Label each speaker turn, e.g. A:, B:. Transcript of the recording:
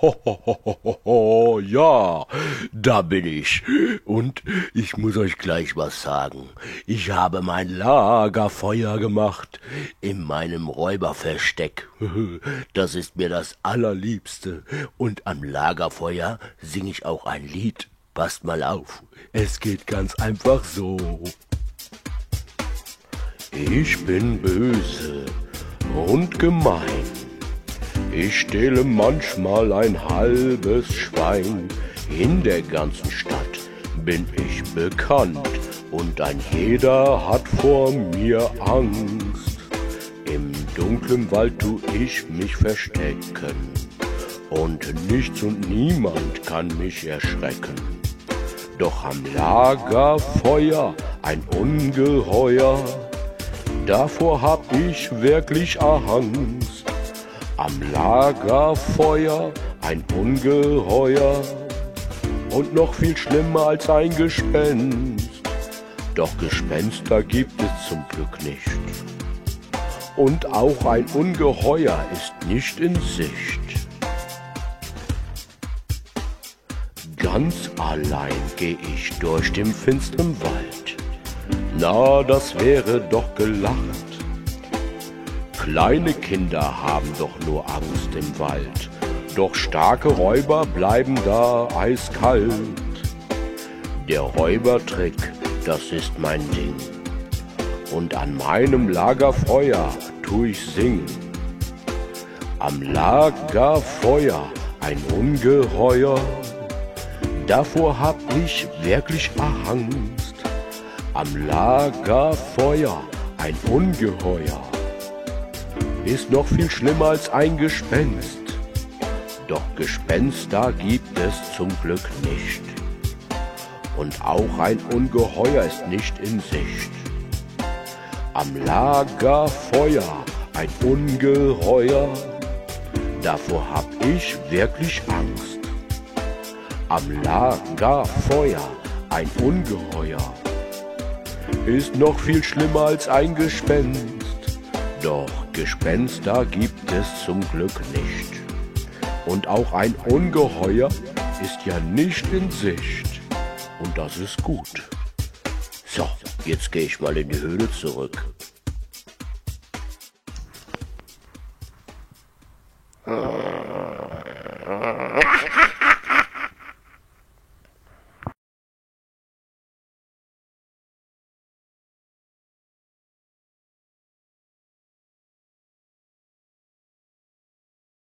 A: Ho, ho, ho, ho, ho, ho, ja, da bin ich. Und ich muss euch gleich was sagen. Ich habe mein Lagerfeuer gemacht in meinem Räuberversteck. Das ist mir das Allerliebste. Und am Lagerfeuer sing ich auch ein Lied. Passt mal auf, es geht ganz einfach so. Ich bin böse und gemein. Ich stehle manchmal ein halbes Schwein. In der ganzen Stadt bin ich bekannt und ein jeder hat vor mir Angst. Im dunklen Wald tu ich mich verstecken und nichts und niemand kann mich erschrecken. Doch am Lagerfeuer ein Ungeheuer, davor hab ich wirklich Angst. Am Lagerfeuer ein Ungeheuer und noch viel schlimmer als ein Gespenst. Doch Gespenster gibt es zum Glück nicht. Und auch ein Ungeheuer ist nicht in Sicht. Ganz allein geh ich durch den finsteren Wald. Na, das wäre doch gelacht. Kleine Kinder haben doch nur Angst im Wald, doch starke Räuber bleiben da eiskalt. Der Räubertrick, das ist mein Ding, und an meinem Lagerfeuer tu ich singen. Am Lagerfeuer ein Ungeheuer, davor hab ich wirklich Angst. Am Lagerfeuer ein Ungeheuer ist noch viel schlimmer als ein Gespenst. Doch Gespenster gibt es zum Glück nicht. Und auch ein Ungeheuer ist nicht in Sicht. Am Lagerfeuer ein Ungeheuer, davor hab ich wirklich Angst. Am Lagerfeuer ein Ungeheuer ist noch viel schlimmer als ein Gespenst. Doch Gespenster gibt es zum Glück nicht. Und auch ein Ungeheuer ist ja nicht in Sicht. Und das ist gut. So, jetzt gehe ich mal in die Höhle zurück.